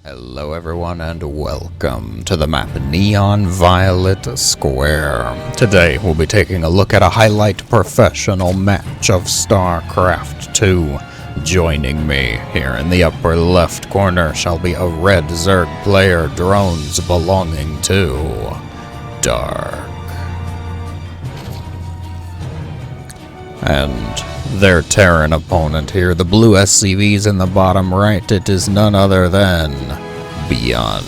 Hello everyone and welcome to the map Neon Violet Square. Today we'll be taking a look at a highlight professional match of StarCraft 2. Joining me here in the upper left corner shall be a red Zerg player, drones belonging to Dark. And their Terran opponent here, the blue SCVs in the bottom right, it is none other than ByuN.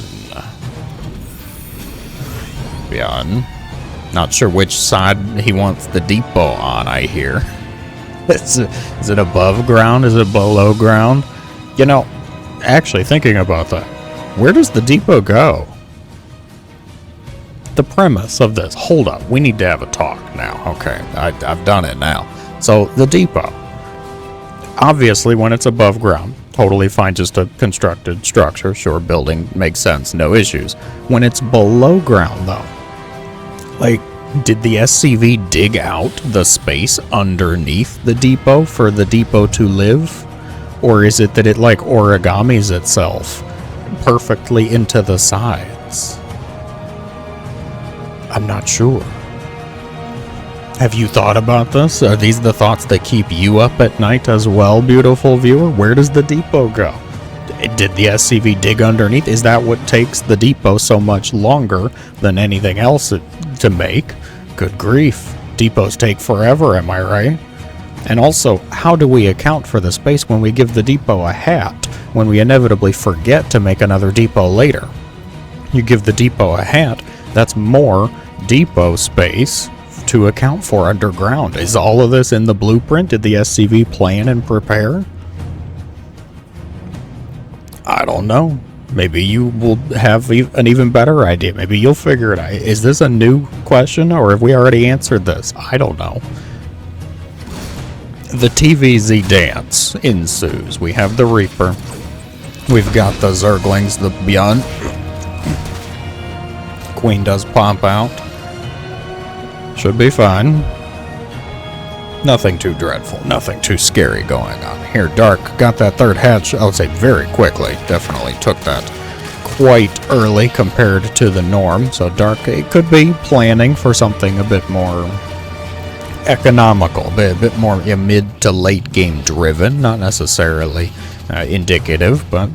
ByuN. Not sure which side he wants the depot on, I hear. Is it above ground? Is it below ground? You know, actually thinking about that, where does the depot go? The premise of this, hold up, we need to have a talk now. Okay, I've done it now. So, the depot. Obviously, when it's above ground, totally fine, just a constructed structure. Sure, building makes sense, no issues. When it's below ground, though, like, did the SCV dig out the space underneath the depot for the depot to live? Or is it that it, like, origamis itself perfectly into the sides? I'm not sure. Have you thought about this? Are these the thoughts that keep you up at night as well, beautiful viewer? Where does the depot go? Did the SCV dig underneath? Is that what takes the depot so much longer than anything else to make? Good grief. Depots take forever, am I right? And also, how do we account for the space when we give the depot a hat, when we inevitably forget to make another depot later? You give the depot a hat, that's more depot space to account for underground. Is all of this in the blueprint? Did the SCV plan and prepare? I don't know. Maybe you will have an even better idea. Maybe you'll figure it out. Is this a new question, or have we already answered this? I don't know. The TVZ dance ensues. We have the Reaper. We've got the Zerglings, the ByuN. Queen does pop out. Should be fine. Nothing too dreadful, nothing too scary going on here. Dark got that third hatch, I would say very quickly. Definitely took that quite early compared to the norm. So Dark, it could be planning for something a bit more economical, a bit more mid to late game driven, not necessarily indicative, but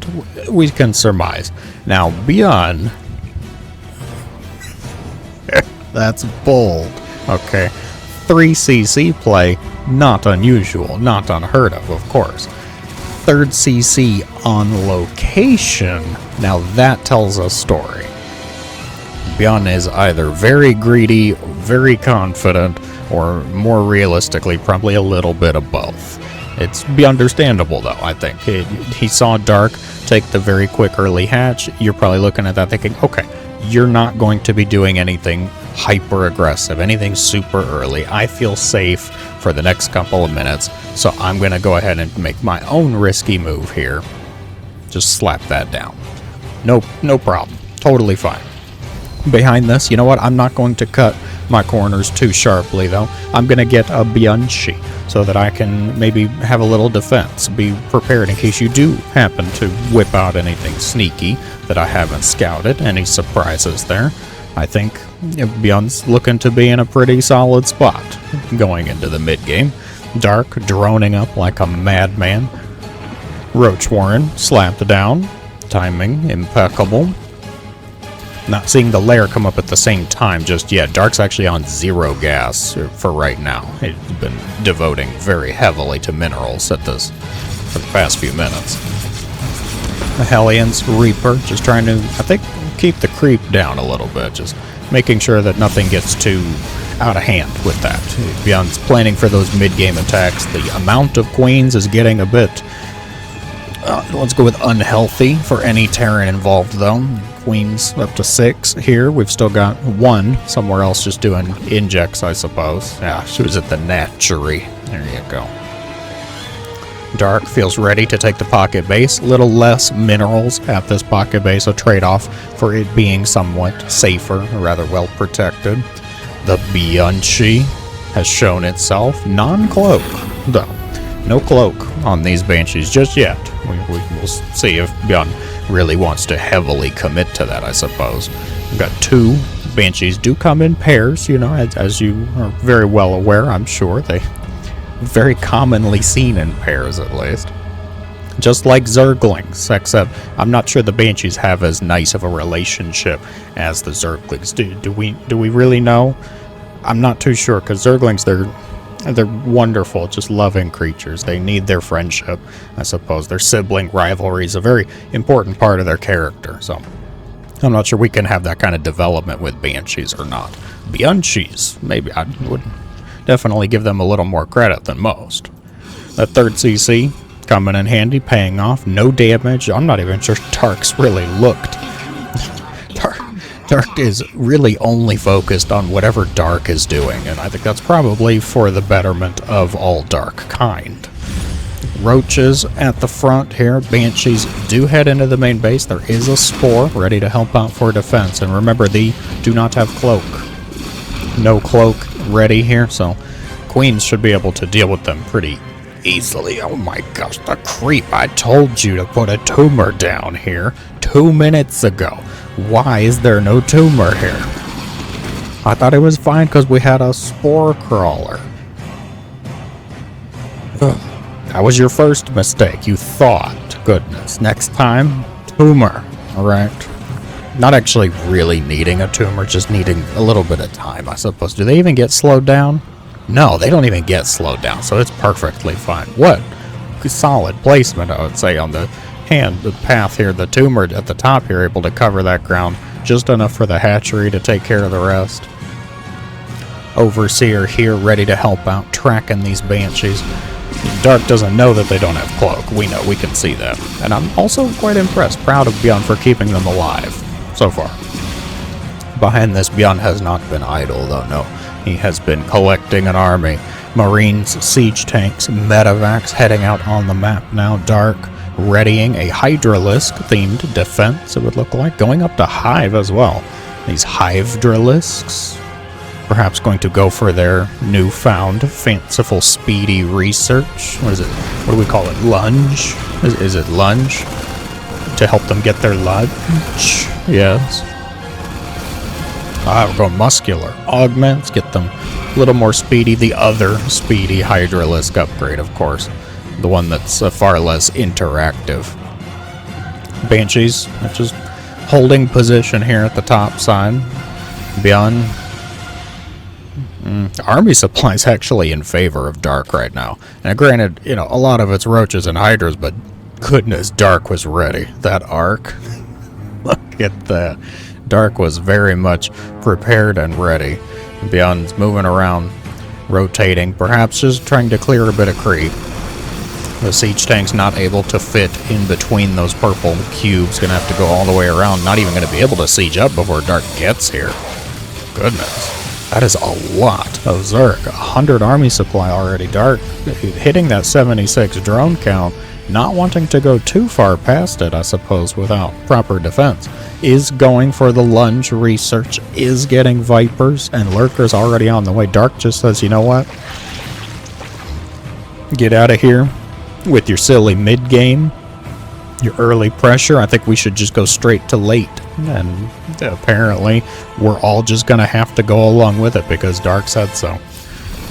we can surmise. Now, ByuN, that's bold. Okay, 3cc play, not unusual, not unheard of course. Third CC on location, now that tells a story. ByuN is either very greedy, very confident, or more realistically, probably a little bit of both. It's be understandable though, I think. He saw Dark take the very quick early hatch. You're probably looking at that thinking, okay, you're not going to be doing anything hyper aggressive, anything super early. I feel safe for the next couple of minutes, so I'm going to go ahead and make my own risky move here. Just slap that down. No problem. Totally fine. Behind this, you know what? I'm not going to cut my corners too sharply, though. I'm going to get a ByuN so that I can maybe have a little defense, be prepared in case you do happen to whip out anything sneaky that I haven't scouted, any surprises there. I think ByuN's looking to be in a pretty solid spot going into the mid-game. Dark droning up like a madman. Roach Warren slapped down. Timing impeccable. Not seeing the lair come up at the same time just yet. Dark's actually on 0 gas for right now. He's been devoting very heavily to minerals at this for the past few minutes. The Hellions, Reaper, just trying to, I think, keep the creep down a little bit. Just making sure that nothing gets too out of hand with that. ByuN's planning for those mid-game attacks. The amount of queens is getting a bit, let's go with unhealthy for any Terran involved, though. Queens up to 6 here. We've still got 1 somewhere else just doing injects, I suppose. Yeah, she was at the Natchery. There you go. Dark feels ready to take the pocket base. Little less minerals at this pocket base, a trade-off for it being somewhat safer, or rather well protected. The ByuN has shown itself non-cloak, though. No cloak on these Banshees just yet. We'll see if ByuN really wants to heavily commit to that, I suppose. We've got 2 Banshees do come in pairs, you know, as you are very well aware, I'm sure. They very commonly seen in pairs, at least. Just like Zerglings, except I'm not sure the Banshees have as nice of a relationship as the Zerglings. Do we really know? I'm not too sure, because Zerglings, they're wonderful, just loving creatures. They need their friendship, I suppose. Their sibling rivalry is a very important part of their character, so I'm not sure we can have that kind of development with Banshees or not. ByuNshees, maybe. I would definitely give them a little more credit than most. That 3rd CC coming in handy, paying off. No damage. I'm not even sure Dark's really looked. Dark is really only focused on whatever Dark is doing, and I think that's probably for the betterment of all Dark kind. Roaches at the front here. Banshees do head into the main base. There is a Spore ready to help out for defense, and remember, they do not have Cloak. No Cloak ready here, so Queens should be able to deal with them pretty easily. Oh my gosh, the creep. I told you to put a tumor down here 2 minutes ago. Why is there no tumor here? I thought it was fine because we had a Spore Crawler. Ugh. That was your first mistake. You thought. Goodness. Next time, tumor. Alright. Not actually really needing a tumor, just needing a little bit of time, I suppose. Do they even get slowed down? No, they don't even get slowed down, so it's perfectly fine. What? Solid placement, I would say, on the path here. The tumor at the top here, able to cover that ground just enough for the hatchery to take care of the rest. Overseer here, ready to help out, tracking these Banshees. Dark doesn't know that they don't have Cloak. We know, we can see that. And I'm also quite impressed, proud of ByuN for keeping them alive so far. Behind this, ByuN has not been idle, though, no. He has been collecting an army. Marines, siege tanks, medevacs heading out on the map now. Dark readying a Hydralisk-themed defense, it would look like. Going up to Hive as well. These Hydralisks, perhaps going to go for their newfound fanciful speedy research. What is it? What do we call it? Lunge? Is it lunge? To help them get their lunge? Yes. We're going muscular. Augments, get them a little more speedy. The other speedy Hydralisk upgrade, of course. The one that's far less interactive. Banshees, just holding position here at the top side. ByuN. Army supply's actually in favor of Dark right now. And granted, you know, a lot of it's Roaches and Hydras, but goodness, Dark was ready. That arc. Look at that. Dark was very much prepared and ready. ByuN's moving around, rotating, perhaps just trying to clear a bit of creep. The siege tank's not able to fit in between those purple cubes. Gonna have to go all the way around. Not even gonna be able to siege up before Dark gets here. Goodness. That is a lot of Zerg. 100 army supply already. Dark hitting that 76 drone count, not wanting to go too far past it, I suppose, without proper defense. Is going for the lunge research, is getting Vipers, and Lurkers already on the way. Dark just says, you know what? Get out of here with your silly mid-game, your early pressure. I think we should just go straight to late. And apparently, we're all just going to have to go along with it because Dark said so.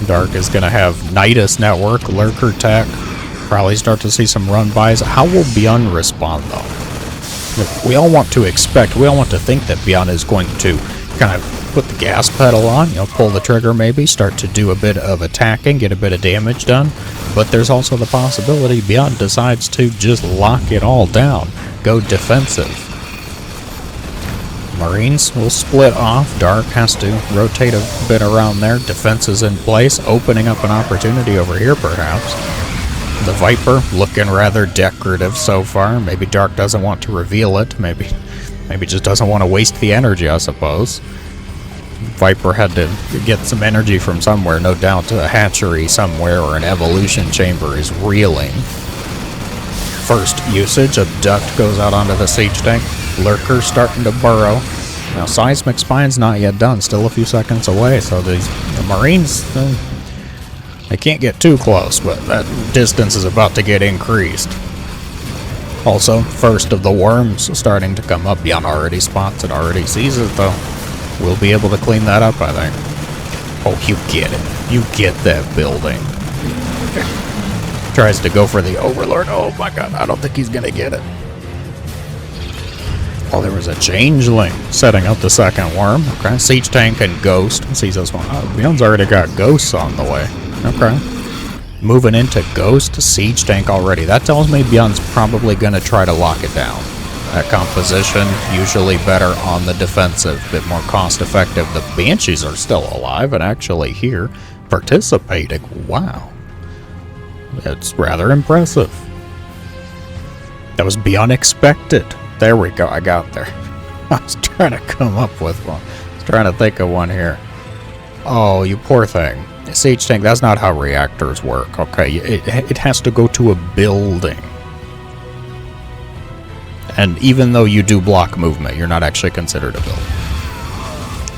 Dark is going to have NYDUS network, Lurker tech, probably start to see some run-bys. How will ByuN respond, though? We all want to expect, we all want to think that ByuN is going to kind of put the gas pedal on, you know, pull the trigger maybe, start to do a bit of attacking, get a bit of damage done. But there's also the possibility ByuN decides to just lock it all down, go defensive. Marines will split off. Dark has to rotate a bit around there. Defense is in place, opening up an opportunity over here, perhaps. The Viper looking rather decorative so far. Maybe Dark doesn't want to reveal it. Maybe just doesn't want to waste the energy, I suppose. Viper had to get some energy from somewhere. No doubt a hatchery somewhere or an evolution chamber is reeling. First usage, a duct goes out onto the siege tank. Lurker starting to burrow. Now, Seismic Spine's not yet done, still a few seconds away, so the Marines, they can't get too close, but that distance is about to get increased. Also, first of the worms starting to come up. ByuN already spots it, already sees it, though. We'll be able to clean that up, I think. Oh, you get it. You get that building. Tries to go for the Overlord. Oh my god, I don't think he's gonna get it. Oh, there was a changeling setting up the second worm. Okay, siege tank and ghost. Sees this one. Oh, ByuN's already got ghosts on the way. Okay. Moving into ghost, siege tank already. That tells me ByuN's probably gonna try to lock it down. That composition, usually better on the defensive, bit more cost effective. The Banshees are still alive and actually here participating. Wow. It's rather impressive. That was beyond expected. There we go, I got there. I was trying to come up with one. I was trying to think of one here. Oh, you poor thing. Siege tank, that's not how reactors work, okay? It has to go to a building. And even though you do block movement, you're not actually considered a building.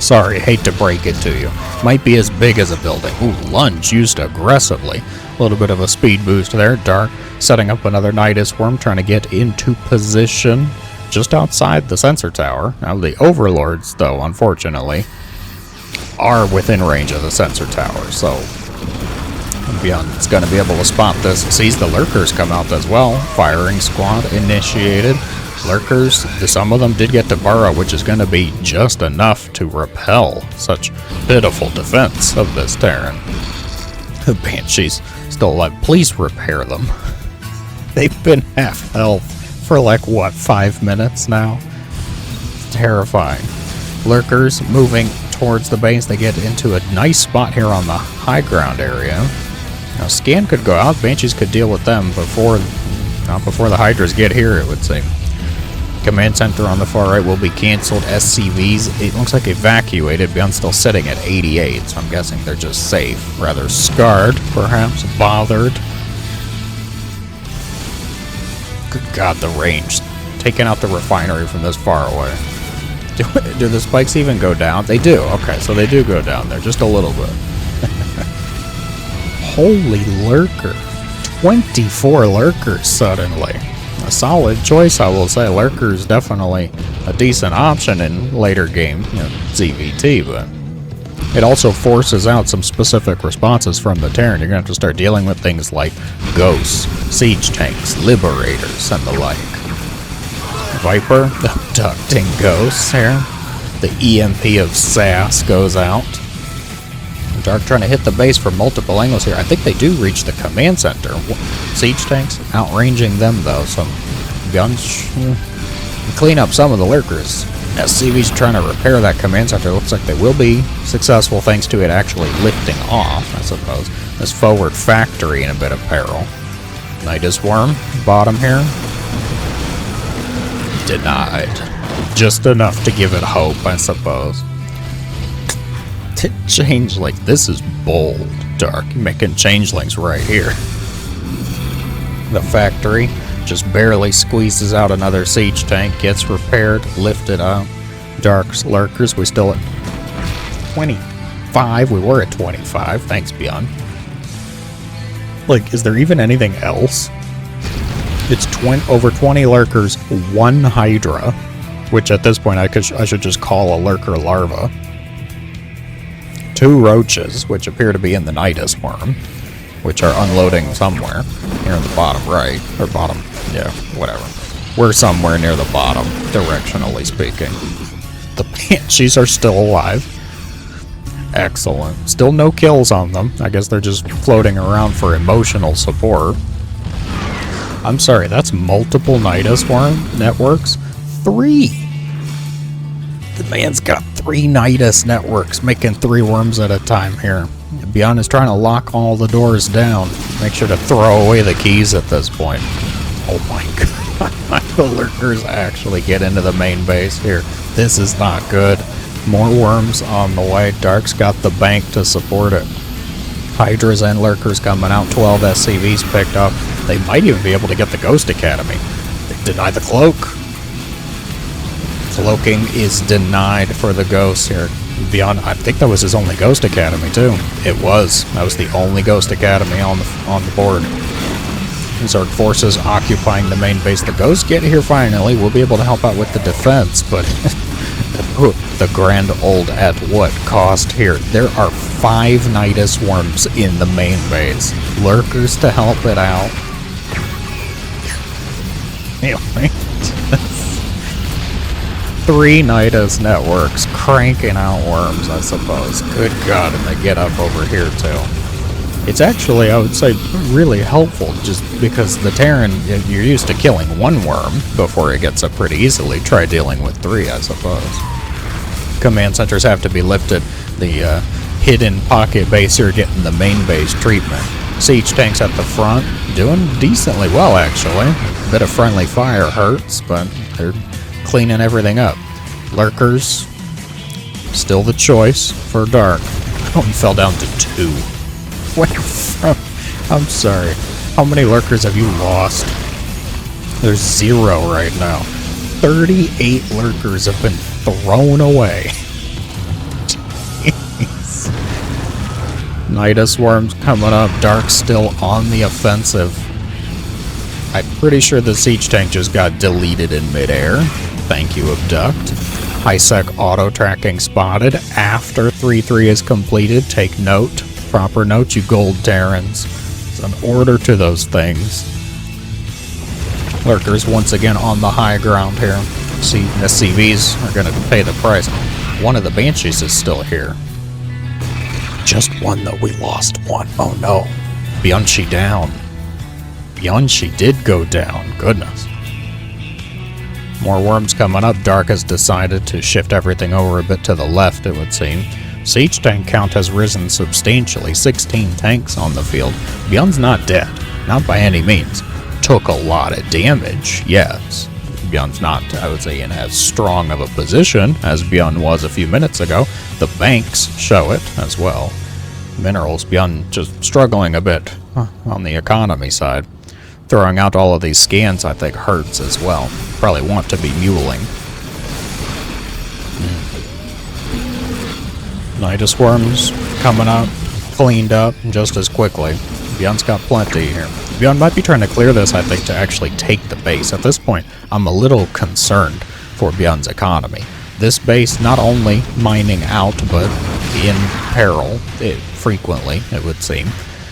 Sorry, hate to break it to you. Might be as big as a building. Ooh, lunge used aggressively. A little bit of a speed boost there. Dark setting up another NYDUS worm, trying to get into position just outside the sensor tower. Now the overlords, though, unfortunately, are within range of the sensor tower, so ByuN's going to be able to spot this. Sees the lurkers come out as well. Firing squad initiated. Lurkers, some of them did get to burrow, which is going to be just enough to repel such pitiful defense of this Terran. The Banshees still alive. Please repair them. They've been half health for like, what, 5 minutes now? It's terrifying. Lurkers moving towards the base. They get into a nice spot here on the high ground area. Now, Scan could go out. Banshees could deal with them not before the Hydras get here, it would seem. Command center on the far right will be canceled. SCVs, it looks like evacuated. ByuN's still sitting at 88, so I'm guessing they're just safe. Rather scarred, perhaps, bothered. Good god, the range. Taking out the refinery from this far away. Do the spikes even go down? They do. Okay, so they do go down there, just a little bit. Holy lurker. 24 lurkers suddenly. A solid choice, I will say. Lurker's definitely a decent option in later game, ZVT, but it also forces out some specific responses from the Terran. You're going to have to start dealing with things like ghosts, siege tanks, liberators, and the like. Viper abducting ghosts here. The EMP of SAS goes out. Dark trying to hit the base from multiple angles here. I think they do reach the command center. Siege tanks outranging them though, so guns clean up some of the lurkers. SCV's trying to repair that command center. Looks like they will be successful thanks to it actually lifting off, I suppose. This forward factory in a bit of peril. NYDUS worm, bottom here. Denied. Just enough to give it hope, I suppose. Changeling. This is bold, Dark. You're making changelings right here. The factory just barely squeezes out another siege tank, gets repaired, lifted up. Dark's lurkers, we're still at 25. We were at 25. Thanks, ByuN. Like, is there even anything else? It's over 20 lurkers, 1 Hydra, which at this point I should just call a lurker larva. 2 roaches, which appear to be in the NYDUS worm, which are unloading somewhere here in the bottom right, or bottom, yeah, whatever. We're somewhere near the bottom, directionally speaking. The Banshees are still alive. Excellent. Still no kills on them. I guess they're just floating around for emotional support. I'm sorry, that's multiple NYDUS worm networks? 3! The man's got 3 NYDUS networks, making 3 worms at a time here. ByuN is trying to lock all the doors down. Make sure to throw away the keys at this point. Oh my god. The lurkers actually get into the main base here. This is not good. More worms on the way. Dark's got the bank to support it. Hydras and lurkers coming out. 12 SCVs picked up. They might even be able to get the Ghost Academy. They deny the cloak. Cloaking is denied for the ghosts here. ByuN, I think that was his only Ghost Academy too. It was. That was the only Ghost Academy on the board. Zerg forces occupying the main base. The ghosts get here finally. We'll be able to help out with the defense, but the grand old at what cost here? There are 5 NYDUS worms in the main base. Lurkers to help it out. Anyway, 3 NYDUS networks cranking out worms, I suppose. Good God, and they get up over here too. It's actually, I would say, really helpful, just because the Terran, you're used to killing 1 worm before it gets up pretty easily. Try dealing with 3, I suppose. Command centers have to be lifted. The hidden pocket base here getting the main base treatment. Siege tanks at the front, doing decently well, actually. A bit of friendly fire hurts, but they're cleaning everything up. Lurkers, still the choice for Dark. Oh, he fell down to 2. Where from? I'm sorry. How many lurkers have you lost? There's 0 right now. 38 lurkers have been thrown away. Jeez. NYDUS worms coming up. Dark still on the offensive. I'm pretty sure the siege tank just got deleted in midair. Thank you, Abduct. High-sec auto-tracking spotted after 3-3 is completed. Take note. Proper note, you gold Terrans. It's an order to those things. Lurkers once again on the high ground here. See, SCVs are going to pay the price. One of the Banshees is still here. Just 1 though, we lost 1. Oh no. ByuN down. ByuN did go down. Goodness. More worms coming up. Dark has decided to shift everything over a bit to the left, it would seem. Siege tank count has risen substantially. 16 tanks on the field. ByuN's not dead. Not by any means. Took a lot of damage, yes. ByuN's not, I would say, in as strong of a position as ByuN was a few minutes ago. The banks show it as well. Minerals, ByuN just struggling a bit on the economy side. Throwing out all of these scans, I think, hurts as well. Probably want to be muling. NYDUS worms coming up, cleaned up just as quickly. ByuN's got plenty here. ByuN might be trying to clear this, I think, to actually take the base. At this point, I'm a little concerned for ByuN's economy. This base not only mining out, but in peril, frequently, it would seem.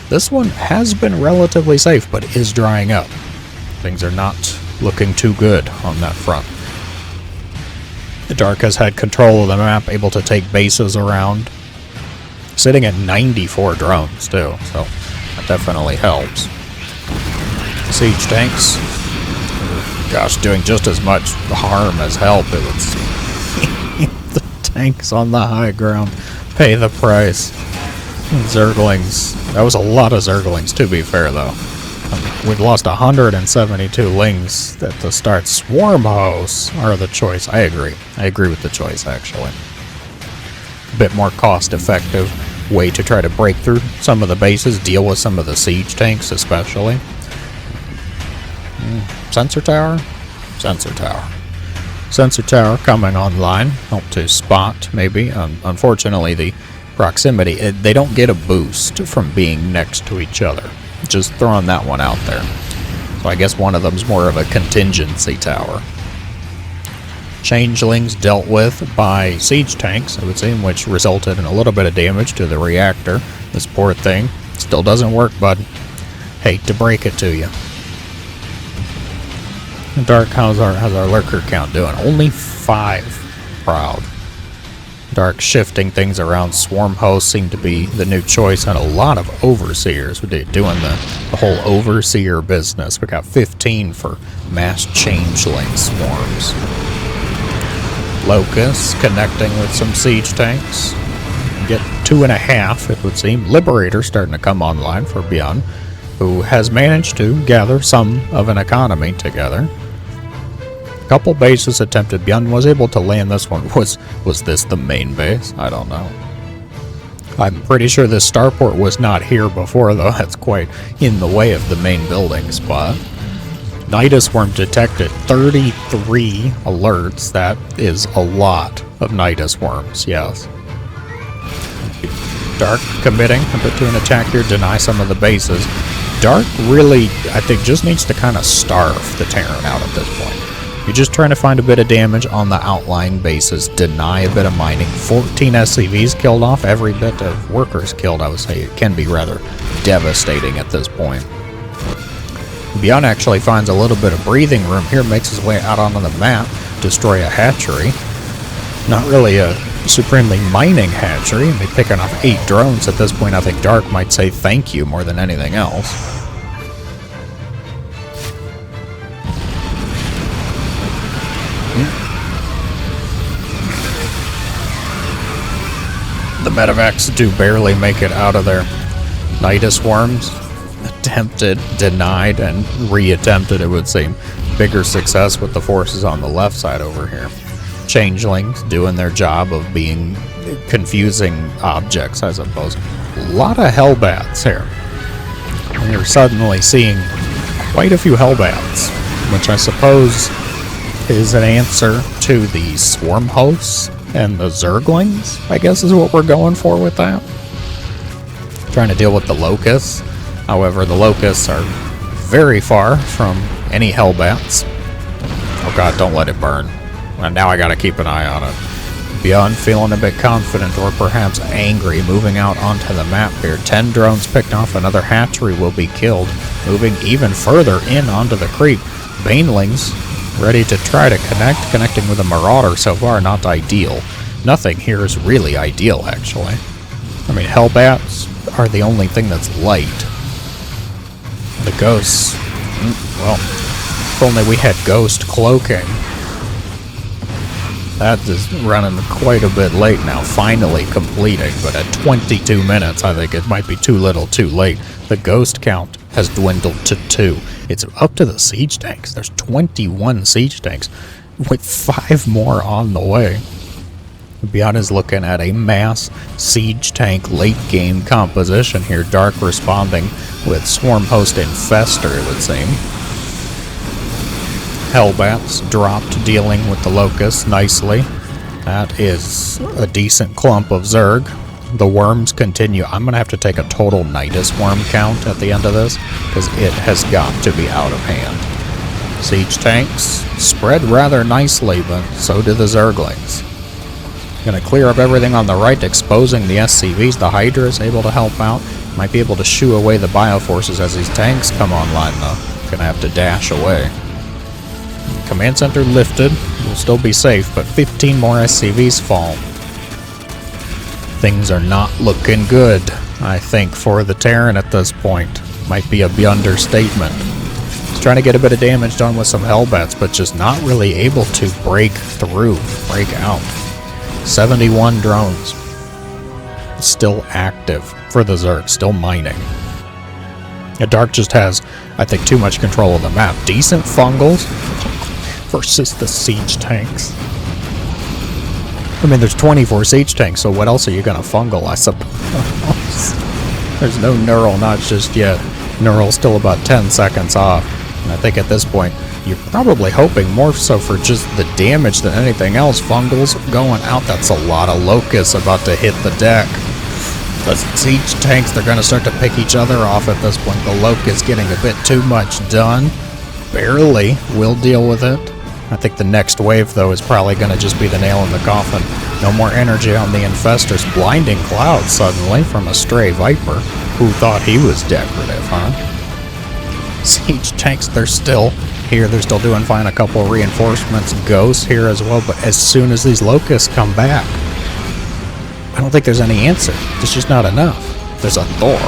This one has been relatively safe, but is drying up. Things are not looking too good on that front. The Dark has had control of the map, able to take bases around. Sitting at 94 drones, too, so that definitely helps. Siege tanks, gosh, doing just as much harm as help, it would seem. The tanks on the high ground pay the price. Zerglings, that was a lot of Zerglings, to be fair, though. We've lost 172 lings at the start. Swarm hosts are the choice. I agree. I agree with the choice, actually. A bit more cost-effective way to try to break through some of the bases, deal with some of the siege tanks, especially. Sensor tower? Sensor tower. Sensor tower coming online. Help to spot, maybe. Unfortunately, the proximity, they don't get a boost from being next to each other. Just throwing that one out there. So I guess one of them's more of a contingency tower. Changelings dealt with by siege tanks, I would say, which resulted in a little bit of damage to the reactor. This poor thing still doesn't work, bud. Hate to break it to you. Dark, how's our lurker count doing? Only 5. Proud. Dark shifting things around. Swarm hosts seem to be the new choice, and a lot of overseers. We're doing the whole overseer business. We got 15 for mass changeling swarms. Locusts connecting with some siege tanks. Get 2.5, it would seem. Liberator starting to come online for ByuN, who has managed to gather some of an economy together. Couple bases attempted. ByuN was able to land this one. Was this the main base? I don't know. I'm pretty sure this starport was not here before, though. That's quite in the way of the main building spot. NYDUS worm detected. 33 alerts. That is a lot of NYDUS worms, yes. Dark committing a bit to an attack here. Deny some of the bases. Dark really, I think, just needs to kind of starve the Terran out at this point. You're just trying to find a bit of damage on the outlying bases, deny a bit of mining. 14 SCVs killed off, every bit of workers killed. I would say it can be rather devastating at this point. ByuN actually finds a little bit of breathing room here, makes his way out onto the map, destroy a hatchery. Not really a supremely mining hatchery, and be picking off 8 drones at this point. I think Dark might say thank you more than anything else. The medevacs do barely make it out of there. NYDUS worms, attempted, denied, and re-attempted, it would seem. Bigger success with the forces on the left side over here. Changelings doing their job of being confusing objects, I suppose. A lot of Hellbats here. And you're suddenly seeing quite a few Hellbats, which I suppose is an answer to the swarm hosts and the Zerglings, I guess is what we're going for with that. Trying to deal with the Locusts. However, the Locusts are very far from any Hellbats. Oh god, don't let it burn. And now I gotta keep an eye on it. ByuN feeling a bit confident or perhaps angry, moving out onto the map here. 10 drones picked off, another hatchery will be killed. Moving even further in onto the creep. Banelings ready to try to connecting with a Marauder so far, not ideal. Nothing here is really ideal, actually. I mean, Hellbats are the only thing that's light. The Ghosts, well, if only we had Ghost cloaking. That is running quite a bit late now, finally completing, but at 22 minutes, I think it might be too little too late. The Ghost count has dwindled to 2. It's up to the siege tanks. There's 21 siege tanks, with 5 more on the way. ByuN is looking at a mass siege tank late game composition here. Dark responding with Swarm Host Infestor, it would seem. Hellbats dropped, dealing with the Locusts nicely. That is a decent clump of Zerg. The worms continue. I'm going to have to take a total NYDUS worm count at the end of this, because it has got to be out of hand. Siege tanks spread rather nicely, but so do the Zerglings. Going to clear up everything on the right, exposing the SCVs. The Hydra is able to help out. Might be able to shoo away the bioforces as these tanks come online, though. Going to have to dash away. Command center lifted. We'll still be safe, but 15 more SCVs fall. Things are not looking good, I think, for the Terran at this point. Might be a understatement. He's trying to get a bit of damage done with some Hellbats, but just not really able to break through, break out. 71 drones. Still active for the Zerg, still mining. Dark just has, I think, too much control of the map. Decent fungals versus the siege tanks. I mean, there's 24 siege tanks, so what else are you going to fungal, I suppose? There's no neural notch just yet. Neural's still about 10 seconds off. And I think at this point, you're probably hoping more so for just the damage than anything else. Fungals going out. That's a lot of Locusts about to hit the deck. The siege tanks, they're going to start to pick each other off at this point. The Locusts getting a bit too much done. Barely. We'll deal with it. I think the next wave, though, is probably going to just be the nail in the coffin. No more energy on the Infestors. Blinding Cloud suddenly from a stray Viper. Who thought he was decorative, huh? Siege tanks, they're still here. They're still doing fine. A couple of reinforcements. Ghosts here as well. But as soon as these Locusts come back, I don't think there's any answer. There's just not enough. There's a Thor.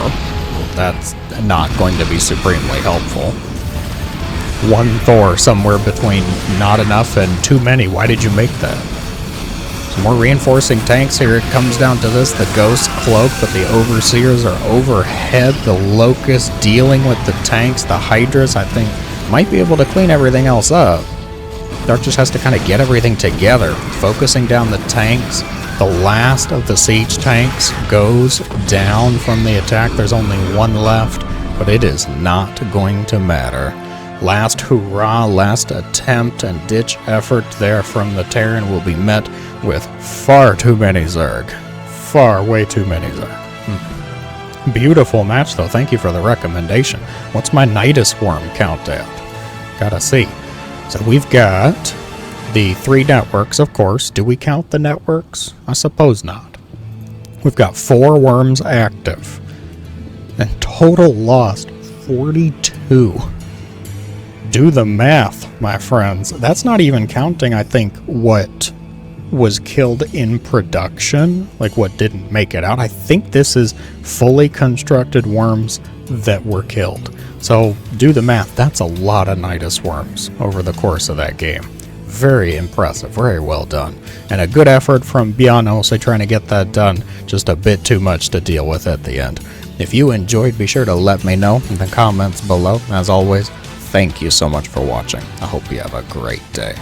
That's not going to be supremely helpful. One Thor somewhere between not enough and too many. Why did you make that? Some more reinforcing tanks here. It comes down to this. The Ghost cloak, but the Overseers are overhead. The Locusts dealing with the tanks. The Hydras, I think, might be able to clean everything else up. Dark just has to kind of get everything together. Focusing down the tanks. The last of the siege tanks goes down from the attack. There's only one left, but it is not going to matter. Last hurrah, last attempt and ditch effort there from the Terran will be met with far too many Zerg. Way too many Zerg. Beautiful match, though. Thank you for the recommendation. What's my NYDUS worm count at? Gotta see. So we've got the 3 networks, of course. Do we count the networks? I suppose not. We've got 4 worms active. And total lost 42. Do the math, my friends. That's not even counting, I think, what was killed in production, like what didn't make it out. I think this is fully constructed worms that were killed. So do the math. That's a lot of NYDUS worms over the course of that game. Very impressive. Very well done. And a good effort from ByuN also trying to get that done. Just a bit too much to deal with at the end. If you enjoyed, be sure to let me know in the comments below. As always, thank you so much for watching. I hope you have a great day.